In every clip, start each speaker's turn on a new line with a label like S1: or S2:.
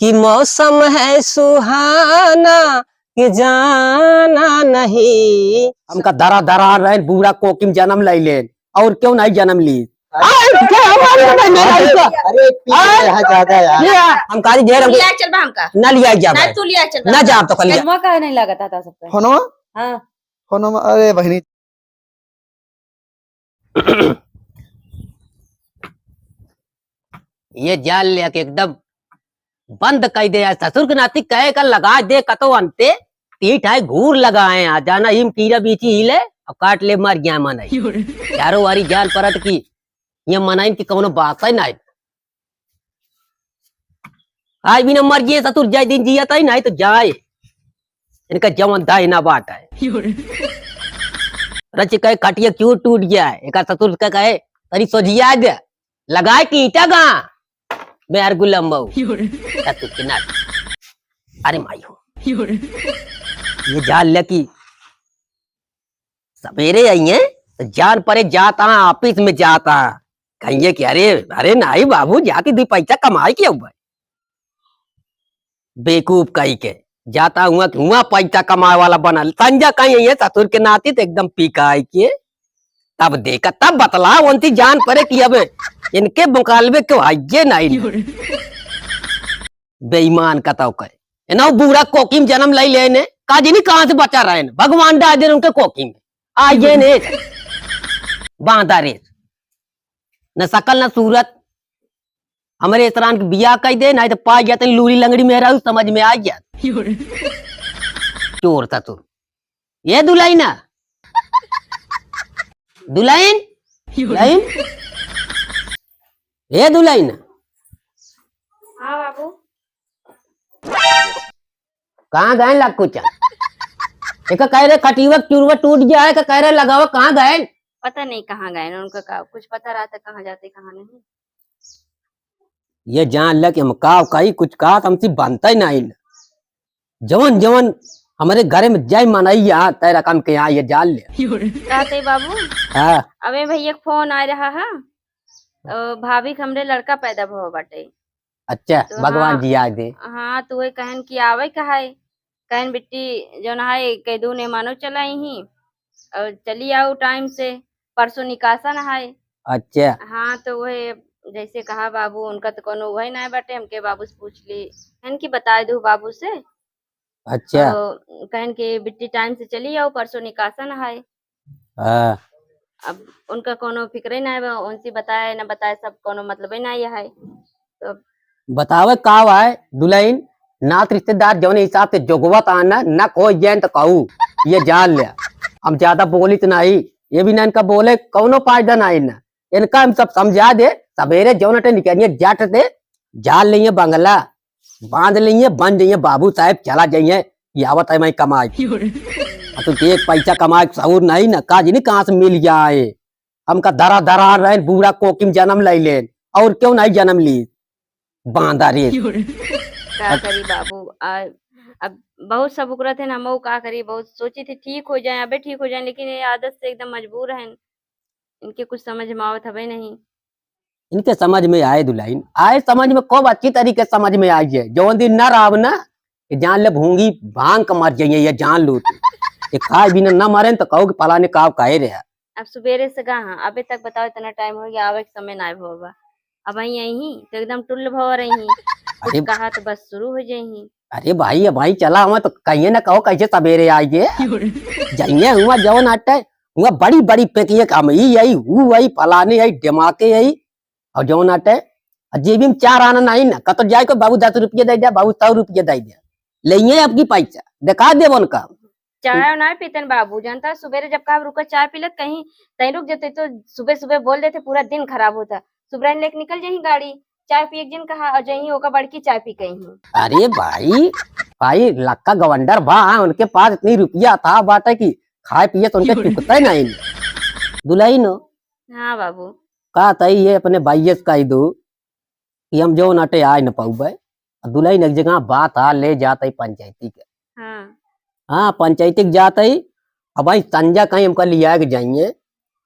S1: कि मौसम है सुहाना कि जाना नहीं।
S2: हमका दरा दरा रहे बूढ़ा कोकिम जन्म ले लेन और क्यों नहीं जन्म ली।
S1: अरे
S3: ज्यादा यार
S1: हम काली जेर
S4: तू लिया चल बा हमका
S1: ना लिया जा
S4: ना तू लिया चल
S1: ना जा तो कल
S4: कलमा का नहीं लगता था सबका
S3: फोनो
S4: हां
S3: फोनो अरे बहनी
S2: ये जाल लेके एकदम बंद कर दे ससुर के नाती कहे कर लगा दे कतो अंते तीठ है घूर लगाए आ जाना हिम कीड़ा बीची हिले और काट ले मर गया मनाई चारों वारी जान परत की ये मनाइन की कौनो बात है नहीं आज भी न मर गए ससुर जाए दिन जिया था नहीं तो जाए इनका जवन था ना बात है रच कहे खटिया क्यों टूट गया है एक ससुर का कहे तरी सोझिया दे लगाए की ईटा गा मैं यार गुलाम बहु अरे माई हो ये जान ले की सवेरे आई है तो जान परे जाता ऑफिस में जाता कहिए कि अरे अरे नहीं बाबू जाके दी पैसा कमाई के भाई बेकूफ कही के जाता हुआ पैसा कमाए वाला बना संजा कहीं है ससुर के नाती तो एकदम पीकाई के तब देखा तब बतला उनती जान परे कि अब इनके मुकालबे क्यों आइए नहीं बेईमान कताओ कहे ना बूढ़ा कोकिम जन्म ले लेने काजी नहीं कहां से बचा रहे न भगवान डाल दे उनके कोकिम में आइए ने बांधा रे न सकल न सूरत हमारे इतरान के बिया कह दे नहीं तो पा जाते लूरी लंगड़ी मेरा समझ में आ गया चोर था तू ये दुलाई ना दुलाइन दुलाइन ये दुलाइन
S4: हां बाबू
S2: कहाँ गए लग कुछ एक कह रहे खटीवा चूरवा टूट जाए का कह रहे लगावा कहाँ गए
S4: पता नहीं कहाँ गए ना उनका का कुछ पता रहा था कहाँ जाते कहाँ नहीं
S2: ये जान ल कि हम का कही कुछ कहा हमसे बनता ही नहीं जवन जवन हमारे घर में जय मनाई यहाँ तेरा काम के यहाँ ये जान ले
S4: रहते बाबू
S2: हाँ
S4: अबे भैया फोन आ रहा है भाभी के हमरे लड़का पैदा भो बाटे
S2: अच्छा
S4: तो
S2: भगवान
S4: हाँ,
S2: जी याद दे
S4: हाँ तो वही कहन की आवे कहा कहन बिट्टी जो ना है कैदू ने मानो चलाई ही और चली आओ टाइम से परसों निकासा ना है
S2: अच्छा
S4: हाँ तो वही जैसे कहा बाबू उनका तो कोनो वही ना बाटे हमके बाबू से पूछ ली कहन की बता दू बाबू से
S2: अच्छा
S4: कहन की बिट्टी टाइम से चली आओ परसों निकासा ना है
S2: हाँ
S4: अब उनका कोनो फिक्र ना है उनसे बताए ना बताए सब कोनो मतलब ही नहीं है तो
S2: बतावे का है दुल्हन नात रिश्तेदार जौन हिसाब से जोगवत आना न कोई जैन तो कहू ये जान ले हम ज्यादा बोली तो नहीं ये भी ना इनका बोले कौनो फायदा नहीं ना इनका हम सब समझा दे सवेरे जौन निकलिए जट दे जाल लिये बंगला बांध लिये बन जाइए बाबू साहब चला जाइए यावत है मैं कमाई तो एक पैसा कमाए सहूर नहीं ना काज नहीं कहाँ से मिल जाए हमका दरा दरा रहे बूढ़ा कोकिम जन्म ले लेन और क्यों नहीं जन्म ली बांधा रे
S4: क्या करी बाबू अब बहुत सब उकरा थे ना मऊ का करी बहुत सोची थी ठीक हो जाए अबे ठीक हो जाए लेकिन ये आदत से एकदम मजबूर हैं इनके कुछ समझ में आवत हवे नहीं
S2: इनके समझ में आए दुल्हन आए समझ में खूब अच्छी तरीके से समझ में आई है जो दिन न राव ना जान ले भूंगी भांग कर मर जाइए ये जान लो ये खाए बिना न मरे तो कहो कि पलाने काव कहे रहे
S4: अब सुबेरे से गा अबे तक बताओ इतना टाइम हो गया आवे के समय ना होगा अब यही तो एकदम टुल्ल भव रही कुछ कहा तो बस शुरू हो जाही
S2: अरे भाई चला हुआ तो कहिए ना कहो कैसे सवेरे आइए जाइए हुआ जवन आटे हुआ बड़ी बड़ी पेकिए काम यही हु वही फलाने यही दिमाके यही और जवन आटे जेबी में चार आना नहीं ना कतो जाए को बाबू 10 रुपये दे दिया बाबू 100 रुपये दे दिया लेंगे आपकी पैसा दिखा दे उनका
S4: चाय ना पीतन बाबू जानता सुबह जब कहा रुका चाय पी कहीं तहीं रुक जाते तो सुबह सुबह बोल देते पूरा दिन खराब होता सुबह लेके निकल जाही गाड़ी चाय पी एक दिन कहा और जही होगा बड़की चाय पी कहीं
S2: अरे भाई लक्का गवंडर बा उनके पास इतनी रुपया था बाटे की खाए पिए तो उनके चुकता ही नहीं दुल्हन
S4: हाँ बाबू
S2: कहा तई ये अपने भाई से कह दो कि हम जो नटे आ न पाऊबे दुल्हन एक जगह बात आ ले जाते पंचायती के हाँ पंचायती के जाते अब भाई संजा कहीं हमको लिया के जाइए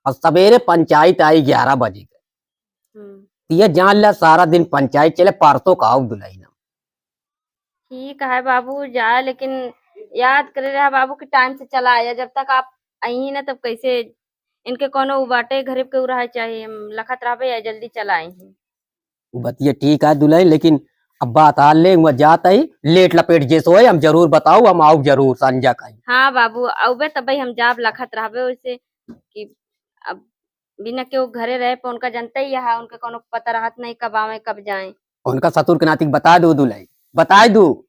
S2: और सवेरे पंचायत आई 11 बजे के ये जान ला सारा दिन पंचायत चले परसों का आओ दुल्हन
S4: ठीक है बाबू जा, लेकिन याद करे रहा बाबू कि टाइम से चला आया। जब तक आप आई ही ना तब कैसे इनके कोनो बाटे घर के रहा चाहिए, लखत रहे या जल्दी चला आई ही।
S2: बतिया ठीक है दुल्हन, लेकिन अब बात हाल ले वहाँ जाता ही लेट लपेट जैसे होए हम जरूर बताओ, हम आओ जरूर संजा का।
S4: हाँ बाबू अबे तब हम जाब लखत रहबे वैसे कि अब बिना केहू घरे रहे पे उनका जनता ही है, उनका कोनो पता रहत नहीं कब आवे कब जाए।
S2: उनका ससुर के नाती बता दो दुल्हन, बता दो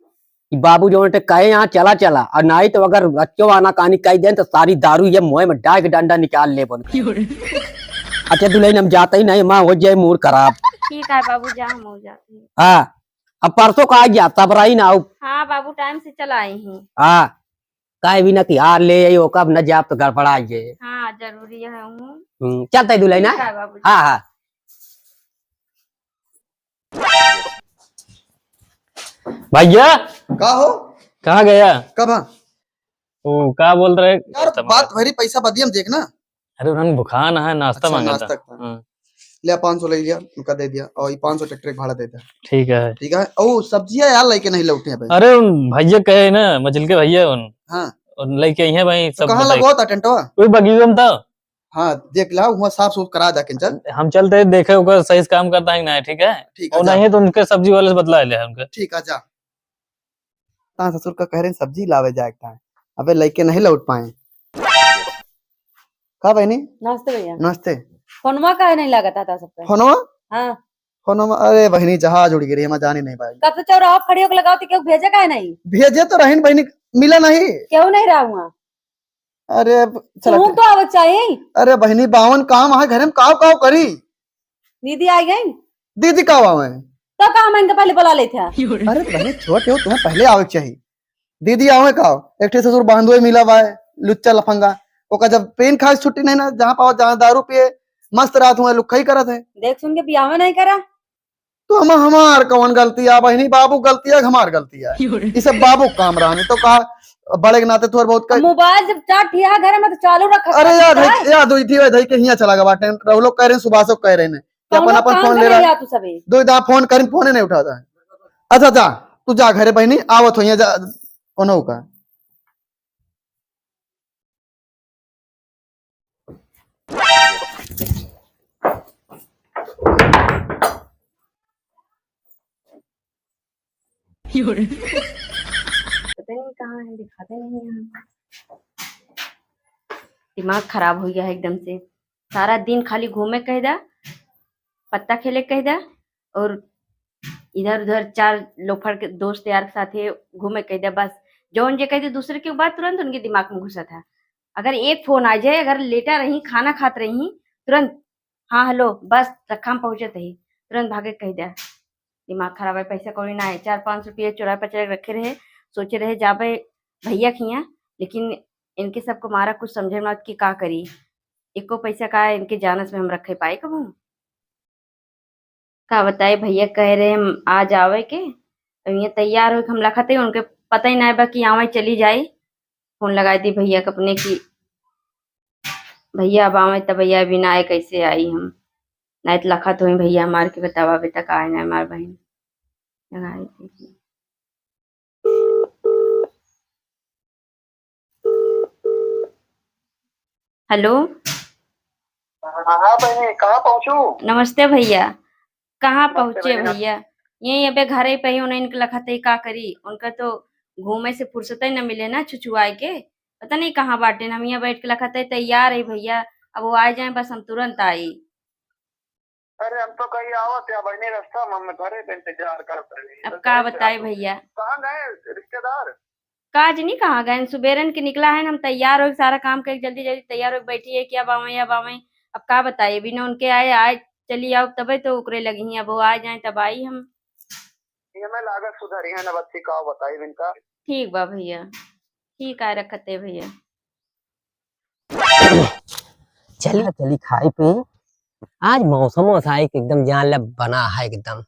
S2: कि बाबू जो कहे यहाँ चला चला, और नहीं तो अगर बच्चों आना कहानी कह दे तो सारी दारू ये मुँह में डाक डंडा निकाल ले बन। अच्छा दुल्हन हम जाते ही नहीं, माँ हो जाए मूड खराब।
S4: ठीक है बाबू जा, हम हो जाते हैं।
S2: हाँ अब परसों का आज जाता बराई ना आओ।
S4: हाँ बाबू टाइम से चला आई ही।
S2: हाँ कहे भी ना कि हार ले आई हो, कब न जाप तो गड़बड़ाइए।
S4: हाँ जरूरी है हूँ।
S2: चलता है दुल्हन ना।
S4: ठीक है बाबू।
S2: हाँ हाँ
S5: भैया
S3: का हो
S5: कहाँ गया?
S3: कब हाँ?
S5: वो क्या बोल रहे?
S3: यार बात भरी पैसा बदियम देखना।
S5: अरे उन्होंने बुखार है, नाश्ता
S3: अच्छा,
S5: मांगा
S3: नाश्ता
S5: था।
S3: था।
S5: हाँ,
S3: ले 500 ले लिया, उनका दे दिया और ये 500 ट्रैक्टर का भाड़ा दे दिया।
S5: ठीक है।
S3: ठीक है। ओ सब्जियां यार लेके नहीं लौटे हैं भाई।
S5: अरे उन भैया कहे ना मजल के भैया
S3: हाँ
S5: उन लेके आई है भाई
S3: तो
S5: सब।
S3: कहाँ लगवा था टेंटवा?
S5: कोई बगीचा में था।
S3: हाँ देख ला, वहाँ साफ सुफ करा जाके चल।
S5: हम चलते हैं, देखे होगा सही से काम करता है कि नहीं। ठीक है।
S3: ठीक है
S5: और
S3: जा।
S5: नहीं तो उनके सब्जी वाले से बदला ले उनका।
S3: ठीक है जा। ता ससुर का कह रहे हैं सब्जी लावे जाए था, अबे लेके नहीं लौट पाए। का बहनी?
S6: नमस्ते भैया।
S3: नमस्ते।
S6: फोनवा काहे नहीं लागता था सबका?
S3: फोनवा?
S6: हाँ
S3: फोनवा अरे बहनी जहाज उड़ गई, हम जाने नहीं पाए।
S6: कब से चौराहा पे खड़ी होकर लगाओ तो क्यों भेजा काहे नहीं?
S3: भेजे तो रहीन बहनी, मिला नहीं।
S6: क्यों नहीं रहा हुआ?
S3: अरे चला।
S6: तुम तो आवत चाहिए।
S3: अरे बहनी बावन काम है घर में, काव काव करी।
S6: दीदी आई गई
S3: दीदी काव आवे?
S6: तो कहा मैं इनके पहले बुला ले था।
S3: अरे बहनी छोटे हो, तुम्हें पहले आवे के चाहिए। दीदी आवे काव? एक ठे ससुर बांधुए मिला बा है, लुच्चा लफंगा। ओका जब पेन खास छुट्टी नहीं ना, जहाँ पाओ जहाँ दारू पिए मस्त रात हुआ लुखई करत है।
S6: देख सुन के बियाह में नहीं करा
S3: तो हम हमार कौन गलती है बहनी? बाबू गलती है, हमार गलती है। ये सब बाबू काम रहा नहीं तो कहा बड़े के नाते थोड़ा बहुत कर।
S6: मोबाइल जब चाट ठिया घर में तो चालू रखा।
S3: अरे याद हुई थी वही के हिया चला गया बाटे। रहो लोग कह रहे हैं, सुबह से कह रहे हैं कि अपन अपन फोन ले रहा है।
S6: तू सबे
S3: दो दा फोन करें, फोन नहीं उठाता है। अच्छा जा तू जा घरे बहनी, आवत हो जा ओनो का।
S4: पता नहीं कहाँ है, दिखाते नहीं यहाँ। दिमाग खराब हो गया है एकदम से। सारा दिन खाली घूमे कह दा, पत्ता खेले कह दा, और इधर उधर चार लोफड़ के दोस्त यार के साथ घूमे कह दा। बस जौन जे कहते दूसरे की बात तुरंत उनके दिमाग में घुसा था। अगर एक फोन आ जाए, अगर लेटा रही खाना खात रही तुरंत हाँ हेलो बस रखा में पहुंचत ही तुरंत भागे कह दा। दिमाग खराब है, पैसा कौड़ी ना है। 400-500 रुपये चौराहे पर रखे रहे, सोचे रहे जाबे भैया खिया, लेकिन इनके सबको मारा कुछ समझे मत कि का करी। एको पैसा का है इनके जानस में हम रखे पाए कबू? का बताए भैया कह रहे हम आ जावे के, अब ये तैयार हो हम लखते उनके पता ही ना बा कि आवे चली जाए। फोन लगाई थी भैया के अपने की भैया अब आवे तब भैया बिना आए कैसे आई हम, नहीं तो लखत हुई भैया हमार के बतावा बेटा का है ना हमार बहन लगाई थी। हेलो
S3: हाँ बहनी कहाँ पहुँचू?
S4: नमस्ते भैया। कहाँ
S3: नमस्ते
S4: पहुँचे
S3: भैया।
S4: भैया? यही अबे घर ही पे ही उन्हें इनके लखते का करी, उनका तो घूमे से फुर्सत ही न मिले ना छुछुआए के। पता नहीं कहाँ बाटे, हम यहाँ बैठ के लखते तैयार है भैया, अब वो आ जाए बस हम तुरंत आई।
S3: अरे हम तो कहीं आवत या बहनी, रास्ता में हम घरे पे इंतजार करते हैं।
S4: अब का बताए भैया,
S3: कहाँ गए रिश्तेदार?
S4: काज नहीं कहाँ गए, सुबेरन के निकला है, हम तैयार हो सारा काम करके जल्दी जल्दी तैयार हो बैठी है कि अब आवे अब आवे। अब का बताइए बिना उनके आए आए चली आओ तबे तो उकरे लगी हैं, अब वो आ जाए तब आई हम।
S3: ये मैं लागत सुधारी है ना बच्ची का बताई इनका।
S4: ठीक बा भैया, ठीक है रखते भैया।
S1: चलिए चली खाई पे। आज मौसम ऐसा है कि एकदम जान ले बना है एकदम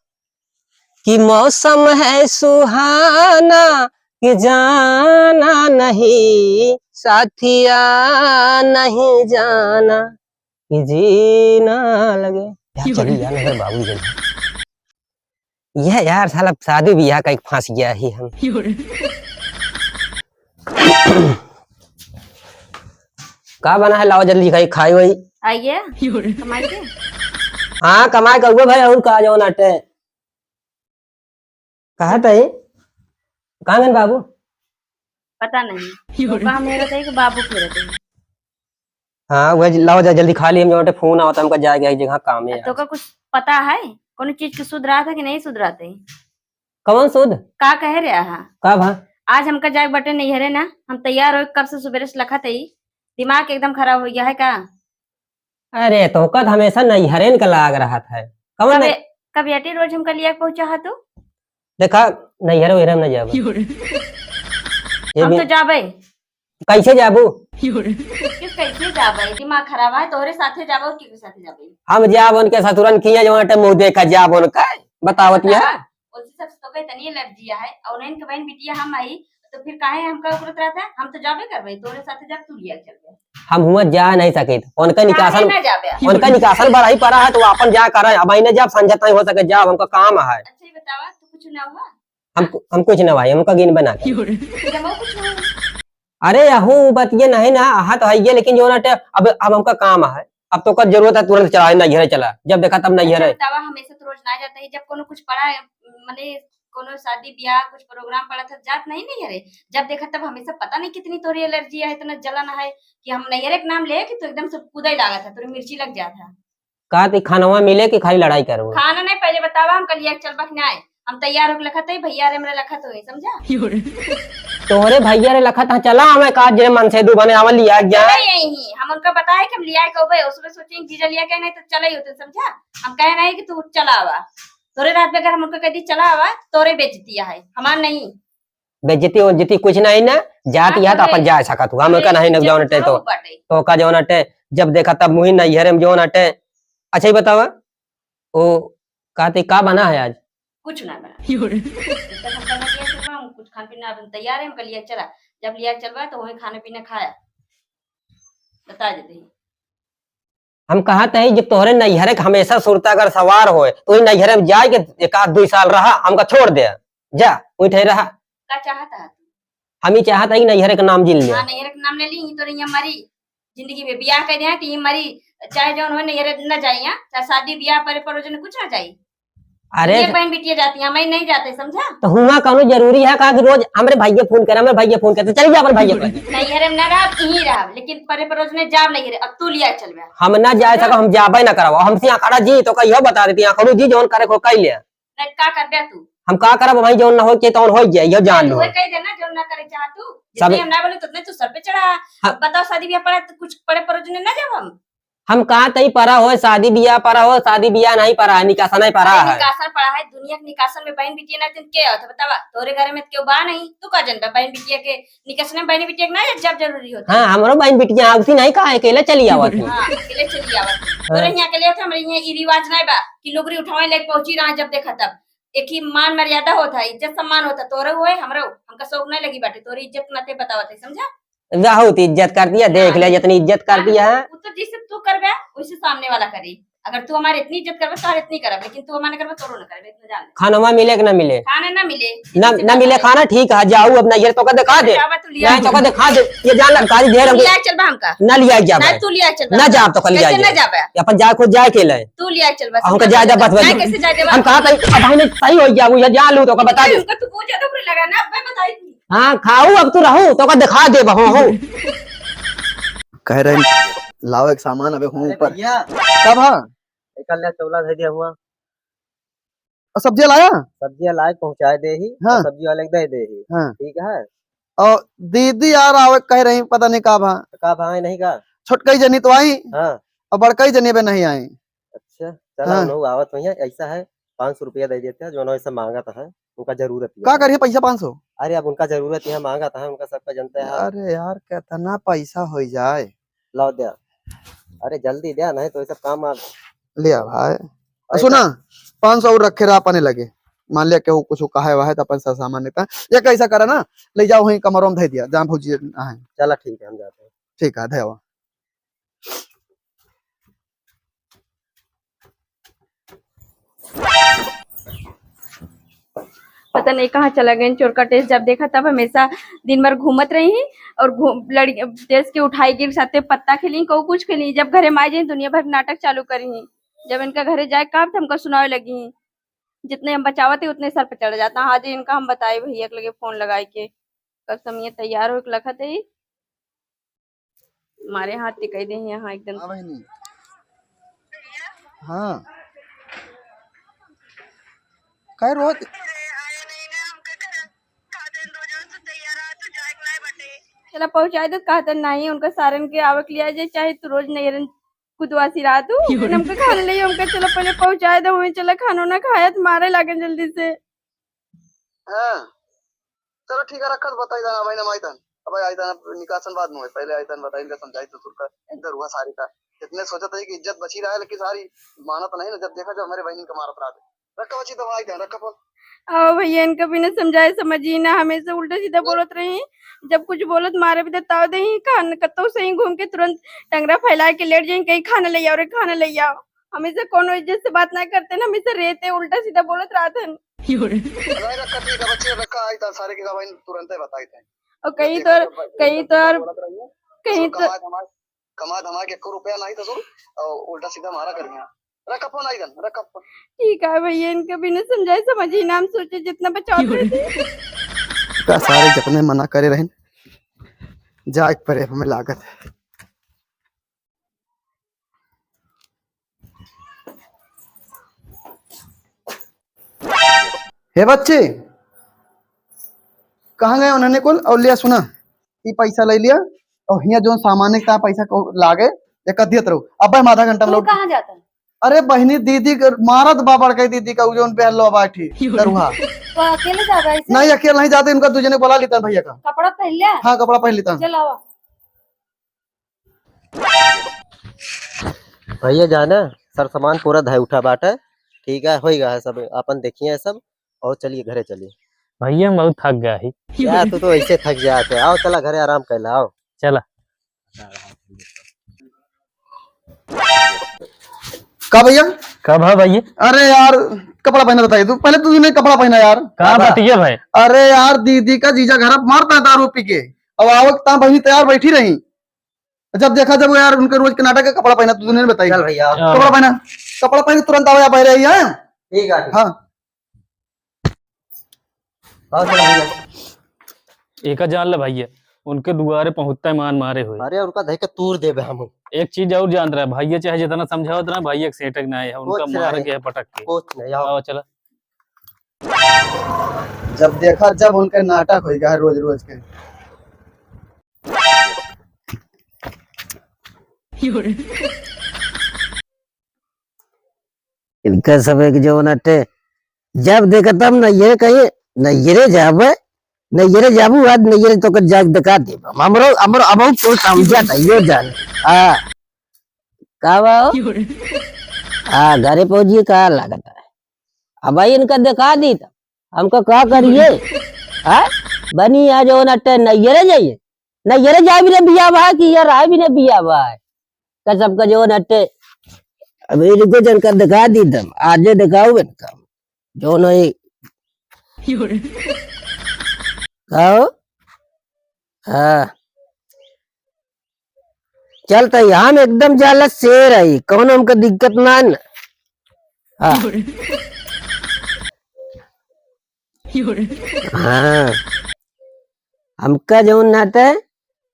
S1: कि मौसम है सुहाना कि जाना नहीं साथिया नहीं जाना कि जीना लगे। यार चली यार नगर बाबू जी। यह यार साला शादी ब्याह का एक फंस गया ही हम। का बना है, लाओ जल्दी खाई खाई वही।
S4: आइए कमाई के।
S1: हाँ कमाए कहुए भाई, और कहा जाओ नाटे कहा तई कहा गन बाबू।
S4: पता नहीं तो कहा मेरा था कि बाबू के रहते हैं।
S1: हाँ वह लाओ जल्दी खा ली, हम जो फोन आवता हमका जाएगा एक जगह काम है।
S4: तो का कुछ पता है कौन चीज के सुध रहा था कि नहीं सुध रहा थे?
S1: कौन सुध
S4: का कह रहा है?
S1: का भा
S4: आज हमका जाग बटे नहीं हरे ना, हम तैयार हो कब से सुबह से लखा थे, दिमाग एकदम खराब हो गया है का?
S1: अरे तो कद हमेशा नहीं हरेन का लाग रहा था कौन
S4: कब
S1: नहीं?
S4: कब याटी रोज हमका लिया पहुंचा है तो
S1: देखा नहीं हरे वही न जाबो ये
S4: हम
S1: भी
S4: तो जाबे।
S1: कैसे जाबू?
S4: किस कैसे जाबे? दिमाग खराब है, तोरे साथे जाबो और किसके साथे जाबे?
S1: हम जाब उनके ससुरन किया जो आटे मुंह देखा जाब उनका बतावत या
S4: उसी सब तो कहे तनी एलर्जी है और उन्हें के बहन बिटिया हम आई तो फिर काहे हमका उकरत रहता है? हम तो जाबे करबे, तोरे साथे जब तू लिया चल गए
S1: हम हुआ जा नहीं सके उनका निकासन
S4: ना जाबे।
S1: उनका निकासन बढ़ाई पड़ा है तो अपन जा कर अब इन्हें जब समझता नहीं हो सके जाब हमका काम है।
S4: अच्छा ही बतावा तो कुछ ना हुआ?
S1: हम कुछ ना भाई हमका गिन बना के।
S4: फिर हम कुछ ना हुआ।
S1: अरे यहू बात ये नहीं ना आहा तो है ये, लेकिन जो ना अब हमका काम है, अब तो कद जरूरत है तुरंत चला नहीं है चला, जब देखा तब नहीं है।
S4: बतावा हमेशा तो रोज ना जाता है, जब कोनो कुछ पड़ा है माने कोनो शादी ब्याह कुछ प्रोग्राम पड़ा था जात नहीं रे, जब देखा तब हमेशा पता नहीं कितनी तोरी एलर्जी है, इतना जलन है कि हम नहीं रे नाम ले कि तो एकदम से कूदा ही लगा था, तोरी मिर्ची लग जाता।
S1: कहा थी खानवा मिले कि खाली लड़ाई करो?
S4: खाना नहीं पहले बतावा, हम कल चल बखना आए, हम तैयार होकर लखा थे भैया रे मेरा लखा तो समझा।
S1: तोहरे भैया रे लखा था चला हमें का जे मन से दू बने आवल लिया गया
S4: यही हम उनका बताए कि हम लिया कहो उसमें सोचे जीजा लिया क्या, नहीं तो चला ही होते समझा। हम कह रहे हैं कि तू चला आवा, तोरे रात में अगर हम उनको कह दी चला आवा तोरे बेइज्जती है हमार नहीं।
S1: बेइज्जती उज्जती कुछ नहीं ना, जाती है तो अपन जा सकत हुआ, हम का नहीं न जौन तो का जौन अटे जब देखा तब मुही नहीं हरे जौन अटे। अच्छा ही बतावा ओ कहते का बना है आज?
S4: कुछ ना बना हम कुछ खान पीना अपन तैयार है, हम कल लिया चला, जब लिया चलवा तो वही खाना पीना खाया बता देते हैं।
S1: हम कहा थे जब तोहरे नैहरे के हमेशा सुरता अगर सवार होए तो नैहरे में जाए के एक आध 2 साल रहा, हमका छोड़ दे जा उठे रहा।
S4: का चाहता है?
S1: हम ही चाहता है कि नैहरे का नाम जिल ले।
S4: हाँ नैहरे का नाम ले ली तो नहीं मरी जिंदगी में ब्याह कर दिया ती मरी, चाहे जौन हो नैहरे न जाइए, चाहे शादी ब्याह पर परोजन कुछ ना जाए।
S1: अरे
S4: बहन बिटिया जाती है, मैं नहीं जाते समझा।
S1: तो हुआ कौनो जरूरी है का कि रोज हमरे भैया फोन करे, हमरे भैया फोन करते चल जा अपन भैया
S4: नैहरे में न रहा यहीं रहा, लेकिन परे परोजने जाब नहीं अब तू लिया चल गया।
S1: हम ना जाए सका, हम जाबे ना करवा, हमसे आखड़ा जी तो कहियो बता देती आखड़ू जी जौन करे को कह ले,
S4: का कर दे तू
S1: हम का करब भाई जौन ना हो के तौन हो जाए, यो जान लो।
S4: तू कह देना जो ना करे चाह तू, जितने हम ना बोले तो उतने तू सर पे चढ़ा। अब बताओ शादी ब्याह पड़ा तो कुछ परे परोजने ना जाब
S1: हम कहा तई परा हो शादी ब्याह परा हो, शादी ब्याह नहीं परा है, निकासा नहीं परा है।
S4: निकासन पड़ा है दुनिया के निकासन में बहन बिटिया ना के होता बतावा, तोरे घर में क्यों बा नहीं तू का जनबा बहन बिटिया के निकासन में बहन बिटिया ना जब जरूरी होता।
S1: हाँ हमरो बहन बिटिया आवती नहीं कहा अकेले चली आवत है।
S4: हां अकेले चली आवत तोरे यहां के लिए हमरे यहां ई रिवाज नहीं बा कि नौकरी उठावे लेके पहुंची रहा, जब देखा तब एक ही मान मर्यादा होता है, इज्जत सम्मान होता, तोरे होए हमरो हमका शौक नहीं लगी बाटे, तोरी इज्जत नते बतावत है समझा।
S1: बहुत इज्जत कर दिया, देख ले जितनी इज्जत कर दिया है।
S4: तो जैसे तू करबे वैसे सामने वाला करे, अगर तू हमारे इतनी इज्जत करबे तो इतनी करब, लेकिन तू हमारे करबे तोरो न करबे, इतना जान ले।
S1: खाना मिले कि ना मिले?
S4: खाना ना मिले
S1: ना मिले खाना ठीक है, जाऊ अब नैहर तो का दिखा दे, नहीं तो का दिखा दे, ये जान लड़कारी ढेर हमको
S4: लिया चल बा हमका
S1: ना लिया जा
S4: ना तू लिया चल
S1: ना जा तो कल लिया
S4: ना जाबे
S1: अपन जा खुद जाए के ले
S4: तू लिया चल बस
S1: हमका ज्यादा बस
S4: ना कैसे जा दे
S1: हम कहा था अब हमने सही हो जाऊ ये जान लूं तो का बता दे।
S4: हमका तू बहुत ज्यादा बुरी लगा ना, मैं बताई थी।
S1: हां खाऊ अब तू रहू तो का दिखा दे बहू हो
S3: कह रहे हैं, लाओ एक सामान अबे हूँ ऊपर कब हाँ
S1: कल चौला दे दिया हुआ
S3: और सब्जी लाया
S1: सब्जी लाए पहुंचा दे ही,
S3: हाँ।
S1: सब्जी वाले दे दे ही,
S3: हाँ।
S1: ठीक है।
S3: और दीदी यार आवे कह रही पता नहीं कब हाँ
S1: का भाई नहीं का
S3: छोटकई जनी तो आई
S1: हां
S3: और बड़कई जनी बे नहीं आई।
S1: अच्छा चला
S3: हाँ।
S1: लोग आवत भैया ऐसा है 500 रुपया दे देते हैं, जो ना ऐसा मांगा था है उनका जरूरत
S3: का करिए पैसा 500?
S1: अरे अब उनका जरूरत है मांगा था उनका सबका जनता है।
S3: अरे यार कितना पैसा हो जाए,
S1: लाओ दे, अरे जल्दी दे नहीं तो ये सब काम आप
S3: लिया भाई। सुना 500 और रखे रहा अपने लगे, मान लिया केहू कुछ कहा है तो अपन सा सामान लेता ये कैसा करा ना, ले जाओ वहीं कमरों में धै दिया जहाँ भौजी है।
S1: चला ठीक है हम जाते हैं।
S3: ठीक है धैवा।
S4: पता नहीं कहाँ चला गए चोर का टेस्ट। जब देखा तब हमेशा दिन भर घूमत रही और लड़की टेस्ट की उठाई गिर साथे पत्ता खेली को कुछ खेली। जब घरे में आ जाए दुनिया भर नाटक चालू करी। जब इनका घरे जाए कब तो हमको सुनावे लगी। जितने हम बचावते उतने सर पे चढ़ जाता। हाँ जी इनका हम बताए भैया के लगे फोन लगाए के कब समय तैयार हो लखत है हमारे हाथ टिकाई दे यहाँ एकदम।
S3: हाँ बहनी। हाँ कह रोज
S4: चला पहुंचाए तो कहते नहीं उनका सारन के आवक लिया जाए चाहे तू रोज नहीं कुदवासी रात हमको खाने नहीं हमको चलो पहले पहुंचाए दो वहीं चला खाना ना खाया तो मारे लगे जल्दी से।
S3: हाँ चलो ठीक है रखत बताई दाना भाई ना माई दान अब आई दाना निकासन बाद में पहले आई दान बताई इनका समझाई तो तुरका इधर हुआ सारी का इतने सोचा था कि इज्जत बची रहा है लेकिन सारी मानत नहीं ना। जब देखा जब हमारे बहन का मारत रहा रखा बची दवाई ध्यान रखा बोल।
S4: आओ भैया इनका भी ना समझाए समझी ना हमेशा उल्टा सीधा बोलत रही। जब कुछ बोलत मारे भी देता दे खान कतो से ही घूम के तुरंत टंगरा फैला के लेट जाए कहीं खाना ले आओ रे खाना ले आओ। हमेशा कोनो इज्जत से बात ना करते ना हमेशा रहते उल्टा सीधा बोलत रहते हैं।
S3: रखा ठीक है बच्चे रखा आई दान सारे के दवाई तुरंत ही बताई थे
S4: और कहीं तो
S3: कमा धमा के 1 रुपया नहीं तो और उल्टा सीधा मारा कर गया। रखा फोन आई दान रखा फोन।
S4: ठीक है भैया इनका भी ना समझाए समझी ना हम सोचे जितना बचाव थे
S3: का सारे जितने मना करे रहे जाग परे हमें लागत है। हे बच्चे कहाँ गए उन्होंने कुल और लिया सुना ये पैसा ले लिया और यहाँ जो सामान का पैसा को लागे या कदियत रहो अब हम आधा घंटा में
S6: तू
S3: लौट।
S6: कहाँ जाता है?
S3: अरे बहनी दीदी मारत बाबड़ के दीदी का जो पे लो बैठी दरुहा
S6: तो अकेले जा रहा है
S3: नहीं अकेले नहीं जाते इनका दूसरे ने बुला लेता भैया का।
S6: कपड़ा पहन लिया
S3: हाँ कपड़ा पहन लेता
S6: चल आओ।
S2: भैया जाना सर सामान पूरा धाय उठा बाटा ठीक है होएगा है सब अपन देखिए सब और चलिए घरे चलिए।
S5: भैया हम बहुत थक गया ही।
S2: क्या तू तो ऐसे थक जाते आओ चला घरे आराम कर ला आओ
S5: चला
S3: का भैया
S5: कब है भैया
S3: अरे यार कपड़ा पहना बताइए तू पहले तू नहीं कपड़ा पहना यार।
S5: कहाँ बतिया भाई।
S3: अरे यार दीदी का जीजा घर मारता है दारू पी के अब आवक ता बहनी तैयार बैठी रही जब देखा जब यार उनके रोज के नाटक का कपड़ा पहना तूने बताई
S2: चल भैया
S3: कपड़ा पहन के तुरंत आओ या बह रही है।
S2: ठीक है
S3: हाँ
S2: आओ चलो भैया।
S5: एक जान ले भैया उनके दुआरे पहुंचता मान मारे हुए।
S2: अरे उनका देख के तूर देबे हम
S5: एक चीज और जान रहा है भैया चाहे जितना समझाओ उतना भैया के सेटक ना है उनका
S2: कुछ
S5: मार
S2: नहीं।
S5: के है पटक के।
S2: कुछ नहीं आओ
S5: आओ चला
S3: जब देखा जब उनके नाटक हो गया रोज रोज के।
S1: इनका सब एक जो नटे जब देखा तब न ये कहे न ये जाबे न ये जाबू आज न ये तो कर जाग दिखा दे हमरो हमरो अब को समझा था यो जान हां का बाओ हां घरे पहुंचिए का लागत है अब भाई इनका दिखा दी था हमको क्या करिए हां बनी आ जो नटे न ये जाइए न ये जा भी ने बिया बा कि यार आ भी ने बिया बा का सब का जो नटे अब इनको जन कर दिखा दी तुम आज दिखाओ इनका जो नहीं खाओ हाँ चलता यहाँ में एकदम जाला शेर आई कौन हमको दिक्कत ना न हाँ हाँ हमका जो नाटे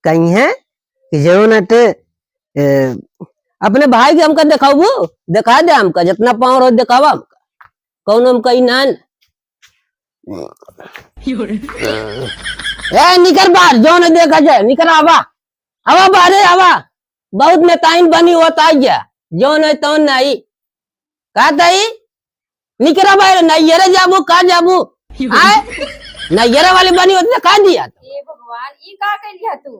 S1: कहीं है कि जो नाटे अपने भाई के हमका दिखाओ दिखा दे हमका जितना पावर हो दिखावा हमका कौन हमका इनान ए निकर बाहर जो न देखा जाए निकर आवा आवा बाहर आवा बहुत में ताइन बनी होता है जो न तो नहीं का ताई निकरा बाहर नैयरे जाबू का जाबू आए नैयरे वाली बनी होती का दिया
S4: हे भगवान ई का कर लिया तू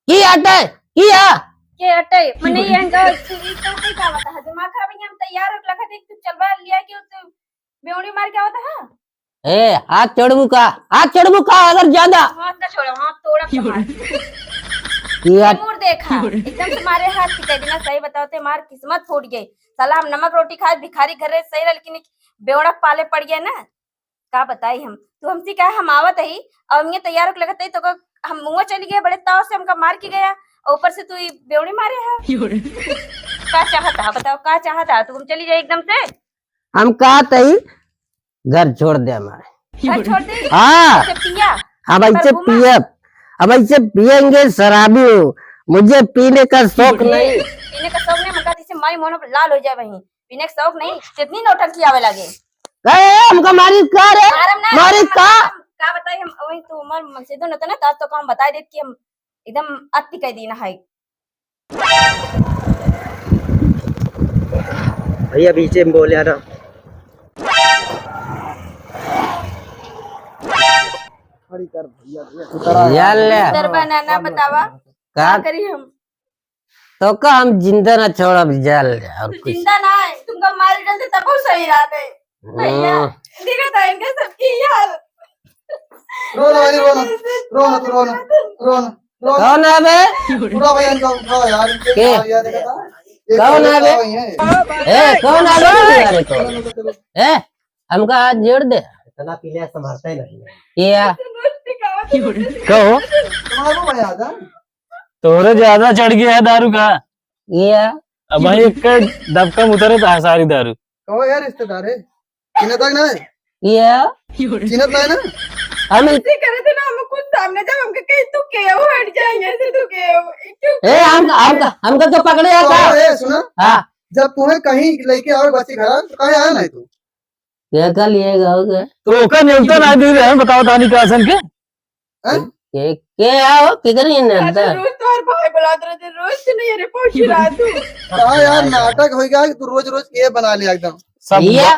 S1: की हटे किया
S4: के हटे मने ये का का बता है दिमाग खराब है हम तैयार हो लखा देख तू चलवा लिया कि उस बेउड़ी मार के होता है।
S1: ए हाथ चढ़बू का अगर ज्यादा
S4: हाथ ना छोड़ो हाथ तोड़ा कमाल
S1: किया
S4: मुंह देखा एकदम तुम्हारे हाथ पिटा देना सही बताओ ते मार किस्मत फूट गई साला हम नमक रोटी खाए भिखारी घर रहे सही रह लेकिन बेवड़ा पाले पड़ गया ना का बताई हम, तू हमसे क्या हम आवत ही और ये तैयार होके लगत ही तो हम मुंह चली गए बड़े ताव से हमका मार के गया और ऊपर से तू ये बेवड़ी मारे है। का चाहता बताओ, का चाहता तुम चली जाए एकदम से?
S1: हम कहा तई घर छोड़ दे हमारे।
S4: घर छोड़ दे?
S1: हाँ
S4: ऐसे पिया
S1: अब ऐसे पिए, अब ऐसे पियेंगे शराबी हो, मुझे पीने का शौक नहीं।
S4: पीने का शौक नहीं मगर इसे मारी मोनो लाल हो जाए वहीं, पीने का शौक नहीं, कितनी नौटंकी आवे लगे।
S1: हमको मारी का रे, मारी का
S4: बताई हम वही तो उमर हमसे दो न तो ना ताज तो हम बता देत कि हम एकदम अति कह दी ना है।
S1: भैया पीछे में बोले रहा
S4: डर बनाना बतावा
S1: का
S4: करी हम
S1: तो का हम जिंदा ना छोड़ जल और कुछ
S4: जिंदा ना है तुमको मार डालते तब वो सही रहते भैया। देखो तो इनके सबकी हाल
S3: रोना भाई रोना, रोना तू रोना, रोना रोना।
S1: कौन है बे?
S3: पूरा भैया इनका उठाओ यार, इनके
S1: के?
S3: यार देखा था
S1: कौन है बे? ए कौन है बे? अरे
S3: चलो
S1: कौन
S3: चलो चलो।
S1: ए हमका हाथ जोड़ दे।
S2: इतना पीले संभालता ही नहीं।
S1: ये
S5: कहो
S3: तुम्हारा भाई आजा।
S5: तोरे ज्यादा चढ़ गया है दारू का।
S1: ये
S5: अब भाई एक दबकम उतरे तो है सारी दारू।
S3: कहो यार रिश्तेदार है, चिन्हत तक ना है,
S1: ये
S3: चिन्हत ना है ना।
S1: हम
S4: ऐसे करे थे ना हम खुद सामने जब हमके कहीं तू के हो हट जाएंगे ऐसे तू के हो क्यों?
S1: ए हमका तो पकड़े
S3: तो
S1: था।
S3: ए सुना,
S1: हाँ
S3: जब तुम्हें कहीं लेके आओ बच्ची घर तो कहीं आया नहीं तू।
S1: ये कल ये गाओगे
S5: तो ओका न्यूनता ना दी रहे बताओ दानी का सन के।
S3: हैं?
S1: के आओ किधर ही नहीं
S4: रोज तो हर भाई बुलाते रहते रोज से नहीं अरे पहुंची रात तू
S3: कहा यार नाटक हो गया कि तू रोज रोज ये बना लिया एकदम।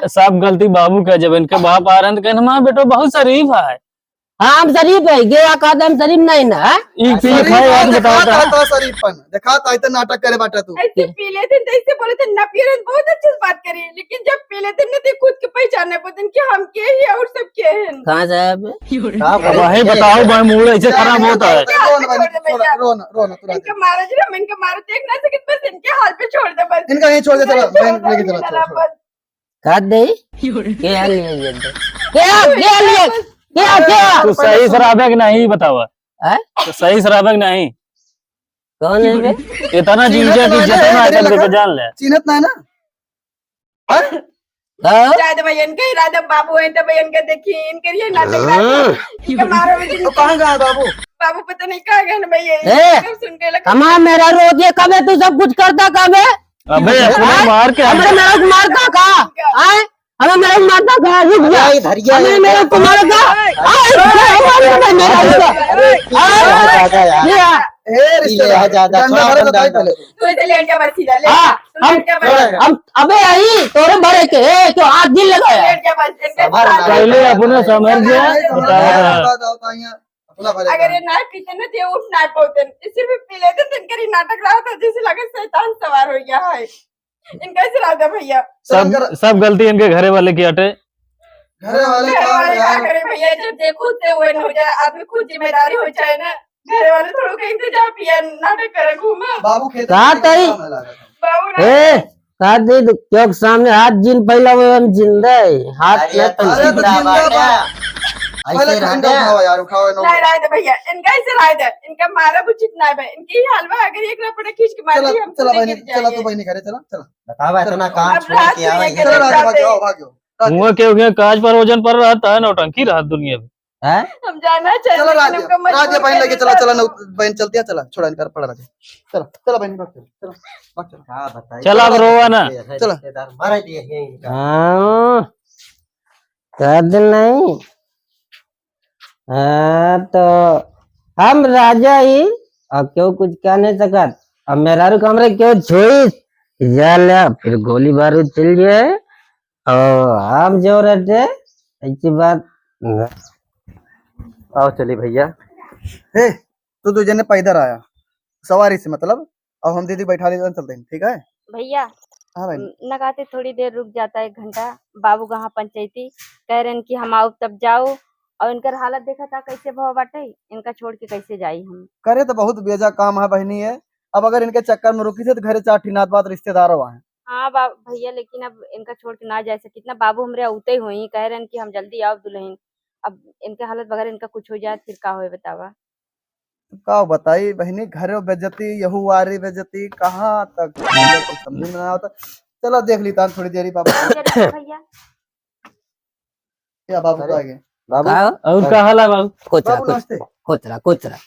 S5: सब गलती बाबू का। जब इनके बाप आ रहे हैं तो कहना माँ बेटो बहुत शरीफ है।
S1: हाँ हम शरीफ है, गया कहते हम शरीफ नहीं ना।
S5: एक पी खाए यार बताओ
S3: दिखाता शरीफपन, दिखाता इतना नाटक करे बाटा तू।
S4: ऐसे पी लेते थे ऐसे बोले थे ना पी रहे थे, बहुत अच्छे से बात करी लेकिन जब पी लेते ना तो खुद के पहचानने पड़ते कि हम के हैं और सब के हैं।
S1: कहाँ साहब
S5: वही बताओ भाई मूड ऐसे खराब होता है।
S3: रोना रोना रोना तू
S4: इनका मारा जी हम इनका मारा देख ना सके बस इनके हाल पे छोड़ दे बस।
S3: इनका यहीं छोड़ दे, चला बहन लेके चला चला।
S1: कहा दे क्या लिए क्या लिए क्या क्या
S5: तू सही शराब है कि नहीं बतावा?
S1: हैं?
S5: तो सही शराब है कि नहीं?
S1: कौन है बे?
S5: इतना जीजा की इज्जत ना कर देके जान ले।
S3: चिन्हत ना है ना।
S1: हाँ?
S4: शायद भैया इनके इरादा बाबू है तो भैया इनके देखिए इनके ये नाटक इनका मारो
S3: तो कहाँ गया बाबू?
S4: बाबू पता नहीं कहाँ गए ना भैया
S1: ए!
S4: सुन के लगा
S1: कमा मेरा रोज ये कब है, तू सब कुछ करता कब है?
S5: अबे अपने मार के
S1: हमने मेरा को मारता कहा? आए हमें मेरा को मारता कहा? रुक जा, हमें मेरा को मारता
S3: ए रिश्तेदार डंडा भरे बताई पहले तू।
S4: तू इधर लेट जा बस सीधा ले
S1: हम अबे आई तोरे बड़े के क्यों हाथ दिल लगाया?
S4: लेट जा बस इनके
S5: पहले अपने समझ गया
S3: अपना भरे
S4: अगर ये नाक पीते ना तो उठ नाक बोलते इसी में पी लेते तो इनका नाटक रहा था जैसे लगे शैतान सवार हो गया है इनका ऐसे राधा भैया
S5: सब गलती इनके घरे वाले की हटे।
S3: घरे वाले
S4: घर
S3: का
S4: वाले क्या
S3: यार
S4: करे भैया जब देखो से वो हो जाए आदमी खुद जिम्मेदारी हो जाए ना घर वाले थोड़ा कहीं से जा पिया नाटक करे घूमा
S3: बाबू खेत
S1: कहाँ तई?
S4: बाबू ना
S1: ए कहा दे क्यों सामने हाथ जिन पहला वो हम जिंदा है हाथ में तो
S3: अरे तो जिंदा पहले ठंडा उठाओ यार, उठाओ नो।
S4: नहीं राय दे भैया इनका ऐसे राय दे इनका मारा कुछ इतना है इनकी हलवा अगर एक रपड़ा खींच के मार
S3: चला
S4: दी हम
S3: चला
S4: तो
S3: बहनी,
S4: गिर
S3: चला
S4: जाएंगे।
S3: तू बहनी घरे चला चला
S2: बतावा इतना काम
S4: अब
S2: छोड़
S4: रात
S2: के आवा
S4: में
S2: ये
S3: चला रात
S4: जाते
S3: भाग्यो
S4: हैं।
S3: भाग्यो
S5: मुँह के उगे काज पर वजन पर रहता है नौटंकी रात दुनिया में।
S1: है
S4: हम जाना चाहिए
S3: चला
S4: लेकिन
S3: राज्य
S4: हमको मजबूर
S3: राज्य बहन लेके
S4: करना
S3: चला चला
S4: था।
S3: बहन चलती है, चला छोड़ा इनका पड़ा रखे चला चला बहन भाग चला भाग चला।
S2: हाँ बताइए
S5: चला अब रोवा ना।
S3: चला।
S2: रिश्तेदार मार दिए यहीं।
S1: हाँ कर दे नहीं। हाँ तो हम राजा ही और क्यों कुछ कह नहीं सका। अब मेरा कमरे क्यों छोड़ी जा लिया फिर गोली बारूद चल जाए और हम जो रहते ऐसी बात न।
S2: आओ चली भैया।
S3: हे तू तुझे ने पैदल आया सवारी से मतलब, अब हम दीदी बैठा ले चलते हैं ठीक है।
S4: भैया
S3: हाँ भाई
S4: लगाते थोड़ी देर रुक जाता है 1 घंटा बाबू कहाँ पंचायती कह रहे हैं कि हम आओ तब जाओ और इनकर हालत देखा था कैसे भाव बाटे इनका छोड़ के कैसे जाई हम।
S3: करे तो बहुत बेजा काम है बहनी है। अब अगर इनके चक्कर में रुकी थे तो घरे 4 ठीनात बात रिश्तेदार वहाँ है
S4: हाँ भैया, लेकिन अब इनका छोड़ के ना जा सके। कितना बाबू हमरे औते ही होई कह रहे कि हम जल्दी आओ दुल्हन। अब इनके हालत बगैर इनका कुछ हो जाए फिर का होए बतावा।
S3: का बताई बहनी, घरे बेजती यहू वारी बेजती कहाँ तक मुझे कुछ समझ में ना आता। चलो देख लीता थोड़ी देरी बाबू।
S4: भैया
S3: क्या बाबू का आगे
S1: बाबू
S2: का
S5: और का हाल है बाबू?
S1: कुछ रहा
S3: बाबू नमस्ते।
S1: कुछ रहा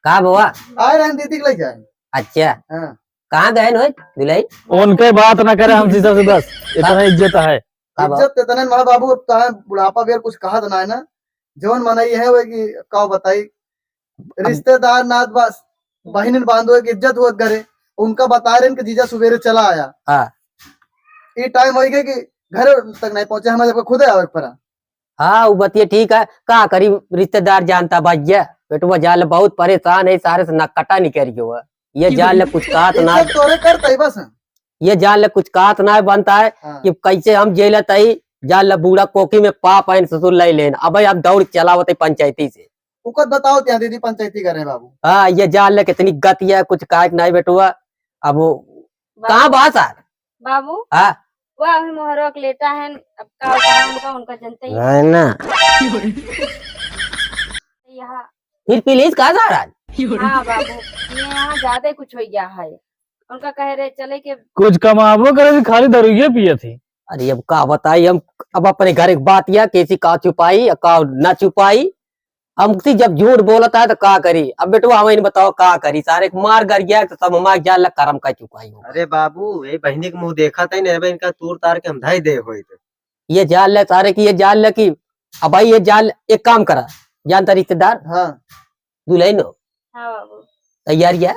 S1: का बुआ।
S3: आए रहे दीदी के ले जाए।
S1: अच्छा
S3: हाँ
S1: कहाँ गए हो दुलाई?
S5: उनके बात ना करे हमसे सबसे, बस इतना इज्जत है।
S1: का बाबू?
S3: इज्जत इतने माँ बाबू अब तो है, बुढ़ापा बेर कुछ कहा ना है ना। जौन मनाई है वो कि का बताई, रिश्तेदार नात बस बहन बांधो की इज्जत हुआ करे। उनका बता रहे कि जीजा सवेरे चला आया।
S1: हाँ
S3: ये टाइम हो गया कि घर तक नहीं पहुंचे, हमें जब खुद आवे पड़ा।
S1: हाँ वो बतिए ठीक है। का करी रिश्तेदार जानता भैया बेटुआ जाल बहुत परेशान है सारे से नकटा नहीं करियो। ये जान ले कुछ कहा तो ना,
S3: इज्जत तोरे करता ही बस।
S1: ये जान ले कुछ कहा तो ना बनता है
S3: हाँ।
S1: कि कैसे हम जेल तई जान ले बूढ़ा कोकी में पाप आइन ससुर ले लेन। अब अब दौड़ चलावते पंचायती से।
S3: उकत बताओ त्या दीदी पंचायती कर रहे बाबू।
S1: हाँ ये जान ले कितनी गति है कुछ कहा नहीं बेटुआ। अब वो कहाँ बात है?
S4: बाबू
S1: हाँ
S4: वह मोहरों के लेटा है। अब का होता है उनका जनता ही
S1: नहीं ना
S4: यहाँ।
S1: फिर प्लीज कहा जा रहा है?
S4: हाँ बाबू, ये यहाँ ज्यादा ही कुछ हो गया है। उनका कह रहे चले के
S5: कुछ कमाबो करे भी खाली दारूए पिए थी।
S1: अरे अब का बताई हम। अब अपने घर एक बात या कैसी का छुपाई का ना छुपाई। हमसे जब झूठ बोलता है तो का करी। अब बेटवा हमें बताओ का करी। सारे को मार कर गया तो सब हमारे जाल कर्म का चुकाई हो।
S7: अरे बाबू ये बहनी के मुंह देखा था नहीं, इनका तूर तार के हम धाई दे हुए थे।
S1: ये जाल ले सारे की, ये जाल ले की। अब भाई ये जाल एक काम करा जानता रिश्तेदार
S3: हाँ
S1: दुल्हन हो
S4: हाँ बाबू
S1: तैयार है?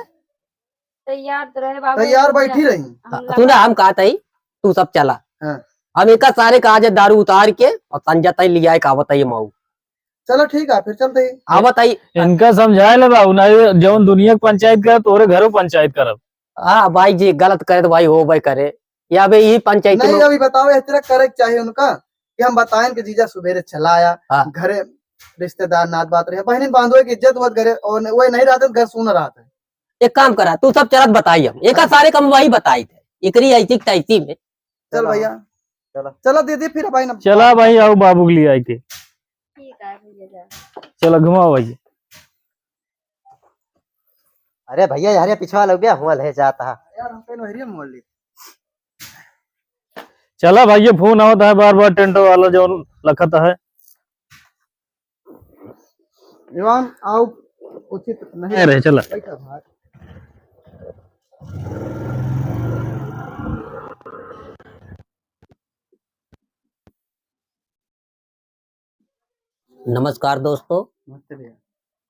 S4: तैयार तो रहे बाबू।
S3: तैयार बैठी रही।
S1: तू ना हम कहा था तू सब चला।
S3: हाँ।
S1: हम एक सारे काज दारू उतार के और संजय तय लिया है। कहा बताइए माऊ
S3: चलो ठीक है फिर चलते ही।
S1: आ बताइए।
S5: इनका समझाए ले बाबू ना, जौन दुनिया की पंचायत करे तोरे घरों पंचायत करब।
S1: हाँ भाई जी गलत करे तो भाई हो भाई करे या भाई यही पंचायत
S3: नहीं
S1: में।
S3: अभी बताओ इस तरह करे चाहिए उनका कि हम बताएं कि जीजा सवेरे चला आया।
S1: हाँ।
S3: घरे रिश्तेदार नात बात रहे, बहन बांधो की इज्जत हुआ घरे, और वो नहीं रहते घर सुन रहा था।
S1: एक काम करा तू सब चलत बताई हम एक सारे कम वही बताई थे एकरी ऐसी तैसी में।
S3: चल भैया चलो दीदी फिर भाई ना।
S5: चला भाई आओ बाबू के लिए आई के।
S4: ठीक है भैया जा।
S5: चलो घुमाओ भाई।
S7: अरे भैया यार ये पिछवा लग गया हुआ ले जाता है।
S3: यार हम कहीं वही मोड़ ली।
S5: चला भाई ये फोन आवता है बार बार टेंटो वाला जो लखत है।
S3: इवान आओ उचित नहीं
S5: रहे चला।
S3: बैठा भाई।
S1: नमस्कार दोस्तों,
S3: नमस्ते भैया।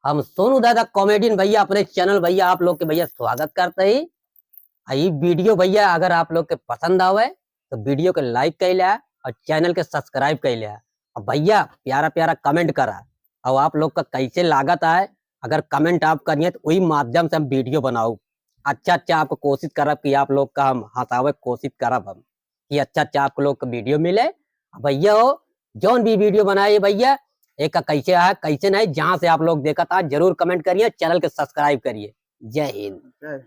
S1: हम सोनू दादा कॉमेडियन भैया अपने चैनल भैया आप लोग के भैया स्वागत करते हैं। ये वीडियो भैया अगर आप लोग के पसंद आवे तो वीडियो के लाइक कर लिया और चैनल के सब्सक्राइब कर लिया और भैया प्यारा प्यारा कमेंट करा। और आप लोग का कैसे लागत आए अगर कमेंट आप करिए तो वही माध्यम से हम वीडियो बनाऊ। अच्छा आपको कोशिश करब कि आप लोग का हम हंसावे कोशिश करब हम कि अच्छा आप लोग का वीडियो मिले। भैया हो जौन भी वीडियो बनाए भैया एक का कैसे है कैसे नहीं, जहां से आप लोग देखा था जरूर कमेंट करिए, चैनल के सब्सक्राइब करिए। जय हिंद।
S3: जय हिंद।